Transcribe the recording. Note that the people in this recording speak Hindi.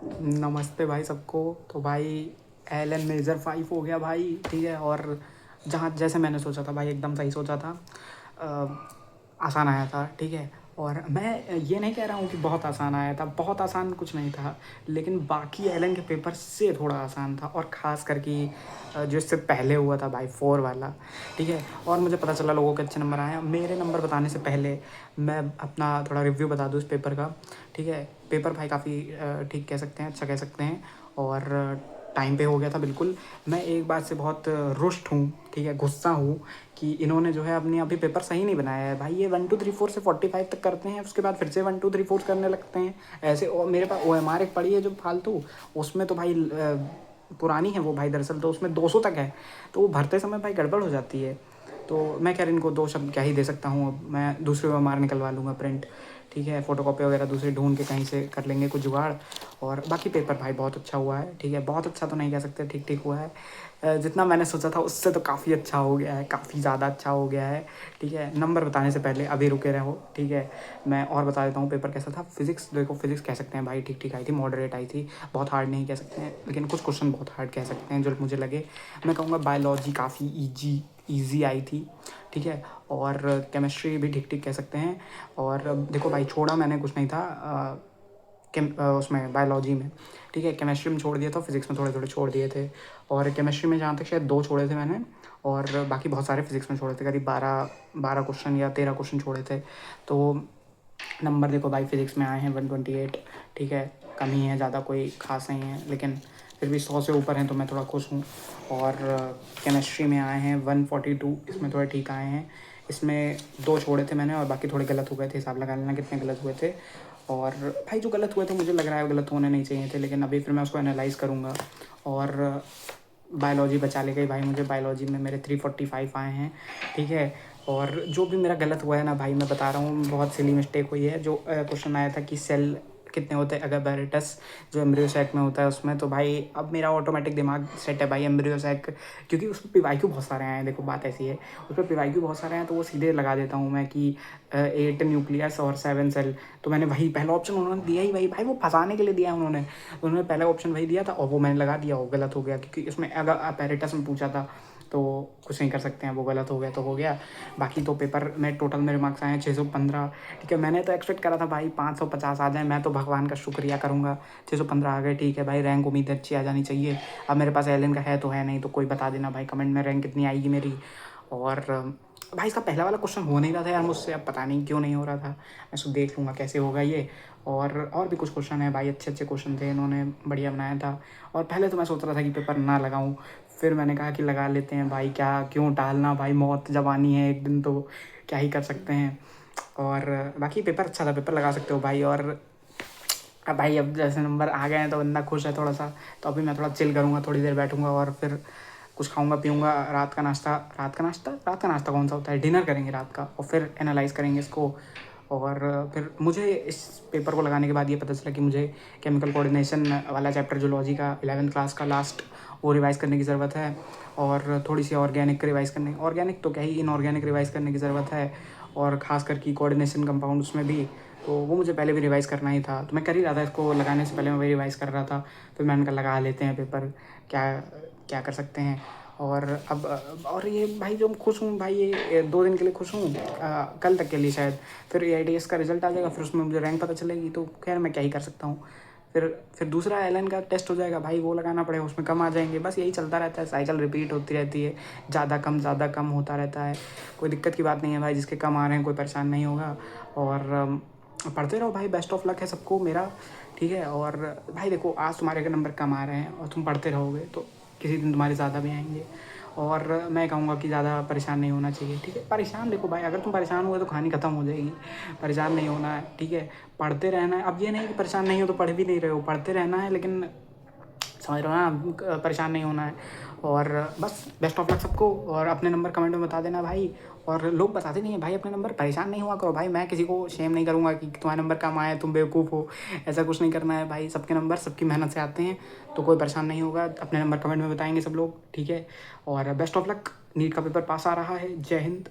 नमस्ते भाई सबको। तो भाई एलन मेजर 5 हो गया भाई, ठीक है। और जहाँ जैसे मैंने सोचा था भाई, एकदम सही सोचा था। आसान आया था, ठीक है। और मैं ये नहीं कह रहा हूँ कि बहुत आसान आया था, बहुत आसान कुछ नहीं था, लेकिन बाकी एलन के पेपर से थोड़ा आसान था। और ख़ास करके जो इससे पहले हुआ था भाई 4 वाला, ठीक है। और मुझे पता चला लोगों के अच्छे नंबर आए हैं। मेरे नंबर बताने से पहले मैं अपना थोड़ा रिव्यू बता दूँ इस पेपर का, ठीक है। पेपर भाई काफ़ी ठीक कह सकते हैं, अच्छा कह सकते हैं। और टाइम पे हो गया था बिल्कुल। मैं एक बात से बहुत रुष्ट हूँ, ठीक है, गुस्सा हूँ कि इन्होंने जो है अपनी अभी पेपर सही नहीं बनाया है भाई। ये 1 2 3 4 से 45 तक करते हैं, उसके बाद फिर से 1 2 3 4 करने लगते हैं ऐसे। और मेरे पास OMR एक पड़ी है जो फालतू, उसमें तो भाई पुरानी है वो भाई, दरअसल तो उसमें 200 तक है। तो वो भरते समय भाई गड़बड़ हो जाती है। तो मैं कह रहा इनको 2 शब्द क्या ही दे सकता हूँ। अब मैं दूसरे OMR निकलवा लूँगा प्रिंट, ठीक है। फ़ोटोकॉपी वगैरह दूसरी ढूंढ के कहीं से कर लेंगे कुछ जुगाड़। और बाकी पेपर भाई बहुत अच्छा हुआ है, ठीक है। बहुत अच्छा तो नहीं कह सकते, ठीक ठीक हुआ है। जितना मैंने सोचा था उससे तो काफ़ी अच्छा हो गया है, काफ़ी ज़्यादा अच्छा हो गया है, ठीक है। नंबर बताने से पहले अभी रुके रहो, ठीक है। मैं और बता देता हूँ पेपर कैसा था। फिजिक्स देखो, फिजिक्स कह सकते हैं भाई ठीक ठीक आई थी, मॉडरेट आई थी। बहुत हार्ड नहीं कह सकते हैं, लेकिन कुछ क्वेश्चन बहुत हार्ड कह सकते हैं जो मुझे लगे। मैं कहूँगा बायोलॉजी काफ़ी ईजी आई थी, ठीक है। और केमिस्ट्री भी ठीक ठीक कह सकते हैं। और देखो भाई, छोड़ा मैंने कुछ नहीं था उसमें बायोलॉजी में, ठीक है। केमिस्ट्री में छोड़ दिया था, फिजिक्स में थोड़े थोड़े छोड़ दिए थे। और केमिस्ट्री में जहाँ तक शायद 2 छोड़े थे मैंने, और बाकी बहुत सारे फिजिक्स में छोड़े थे, करीब 12 क्वेश्चन या 13 क्वेश्चन छोड़े थे। तो नंबर देखो भाई, फिजिक्स में आए हैं 128, ठीक है। कम ही है, ज़्यादा कोई खास नहीं है, लेकिन फिर भी 100 से ऊपर हैं तो मैं थोड़ा खुश हूँ। और केमिस्ट्री में आए हैं 142, इसमें थोड़े ठीक आए हैं। इसमें 2 छोड़े थे मैंने और बाकी थोड़े गलत हो गए थे, हिसाब लगा लेना कितने गलत हुए थे। और भाई जो गलत हुए थे मुझे लग रहा है वो गलत होने नहीं चाहिए थे, लेकिन अभी फिर मैं उसको एनालाइज़ करूँगा। और बायोलॉजी बचा ले गई भाई मुझे, बायोलॉजी में मेरे 345 आए हैं, ठीक है। और जो भी मेरा गलत हुआ है ना भाई, मैं बता रहा हूँ बहुत सिली मिस्टेक हुई है। जो क्वेश्चन आया था कि सेल कितने होते हैं अगर बैरिटस जो एम्ब्रियो सैक में होता है उसमें, तो भाई अब मेरा ऑटोमेटिक दिमाग सेट है भाई एम्ब्रियो सैक, क्योंकि उसमें PYQ बहुत सारे हैं। देखो बात ऐसी है, उस पर PYQ बहुत सारे हैं, तो वो सीधे लगा देता हूँ मैं कि 8 न्यूक्लियस और 7 सेल। तो मैंने वही पहला ऑप्शन उन्होंने दिया ही वही भाई, वो फंसाने के लिए दिया है उन्होंने पहला ऑप्शन वही दिया था और वो मैंने लगा दिया, वो गलत हो गया। क्योंकि इसमें अगर अपैरेटस में पूछा था तो कुछ नहीं कर सकते हैं, वो गलत हो गया तो हो गया। बाकी तो पेपर में टोटल मेरे मार्क्स आए हैं 615, ठीक है। मैंने तो एक्सपेक्ट करा था भाई 550 आ जाए, मैं तो भगवान का शुक्रिया करूँगा। 615 आ गए, ठीक है भाई। रैंक उम्मीद अच्छी आ जानी चाहिए। अब मेरे पास एलन का है तो है, नहीं तो कोई बता देना भाई कमेंट में रैंक कितनी आएगी मेरी। और भाई इसका पहला वाला क्वेश्चन हो नहीं रहा था यार मुझसे, अब पता नहीं क्यों नहीं हो रहा था। मैं इसको देख लूँगा कैसे होगा ये। और भी कुछ क्वेश्चन है भाई, अच्छे अच्छे क्वेश्चन थे, इन्होंने बढ़िया बनाया था। और पहले तो मैं सोच रहा था कि पेपर ना लगाऊं, फिर मैंने कहा कि लगा लेते हैं भाई, क्या क्यों टालना भाई, मौत जब आनी है एक दिन तो क्या ही कर सकते हैं। और बाकी पेपर अच्छा था, पेपर लगा सकते हो भाई। और अब भाई अब जैसे नंबर आ गए हैं तो बंदा खुश है थोड़ा सा। तो अभी मैं थोड़ा चिल करूँगा, थोड़ी देर बैठूँगा और फिर कुछ खाऊंगा पीऊँगा। रात का नाश्ता कौन सा होता है, डिनर करेंगे रात का, और फिर एनालाइज़ करेंगे इसको। और फिर मुझे इस पेपर को लगाने के बाद ये पता चला कि मुझे केमिकल कोऑर्डिनेशन वाला चैप्टर जूलॉजी का 11th क्लास का लास्ट, वो रिवाइज़ करने की ज़रूरत है। और थोड़ी सी ऑर्गेनिक रिवाइज़ करने, ऑर्गेनिक तो क्या ही, इनऑर्गेनिक रिवाइज़ करने की ज़रूरत है। और ख़ास करके कोऑर्डिनेशन कंपाउंड उसमें भी, तो वो मुझे पहले भी रिवाइज़ करना ही था। तो मैं कर ही रहा था, इसको लगाने से पहले मैं वही रिवाइज़ कर रहा था। फिर मैंने कहा लगा लेते हैं पेपर, क्या क्या कर सकते हैं। और अब और ये भाई जो खुश हूँ भाई, ये 2 दिन के लिए खुश हूँ, कल तक के लिए शायद। फिर AITS का रिजल्ट आ जाएगा, फिर उसमें मुझे रैंक पता चलेगी, तो खैर मैं क्या ही कर सकता हूँ। फिर दूसरा एलन का टेस्ट हो जाएगा भाई, वो लगाना पड़ेगा, उसमें कम आ जाएंगे। बस यही चलता रहता है, साइकिल रिपीट होती रहती है, ज़्यादा कम होता रहता है। कोई दिक्कत की बात नहीं है भाई, जिसके कम आ रहे हैं कोई परेशान नहीं होगा। और पढ़ते रहो भाई, बेस्ट ऑफ लक है सबको मेरा, ठीक है। और भाई देखो, आज तुम्हारे अगर नंबर कम आ रहे हैं और तुम पढ़ते रहोगे तो किसी दिन तुम्हारे ज़्यादा भी आएंगे। और मैं कहूँगा कि ज़्यादा परेशान नहीं होना चाहिए, ठीक है। परेशान देखो भाई, अगर तुम परेशान हुए तो कहानी ख़त्म हो जाएगी। परेशान नहीं होना है, ठीक है। पढ़ते रहना है। अब ये नहीं कि परेशान नहीं हो तो पढ़ भी नहीं रहे हो, पढ़ते रहना है, लेकिन समझ रहे हो ना, परेशान नहीं होना है। और बस बेस्ट ऑफ लक सबको। और अपने नंबर कमेंट में बता देना भाई। और लोग बताते नहीं है भाई अपने नंबर, परेशान नहीं हुआ करो भाई। मैं किसी को शेम नहीं करूँगा कि तुम्हारा नंबर कम आया तुम बेवकूफ़ हो, ऐसा कुछ नहीं करना है भाई। सबके नंबर सबकी मेहनत से आते हैं, तो कोई परेशान नहीं होगा। अपने नंबर कमेंट में बताएंगे सब लोग, ठीक है। और बेस्ट ऑफ लक, नीट का पेपर पास आ रहा है। जय हिंद।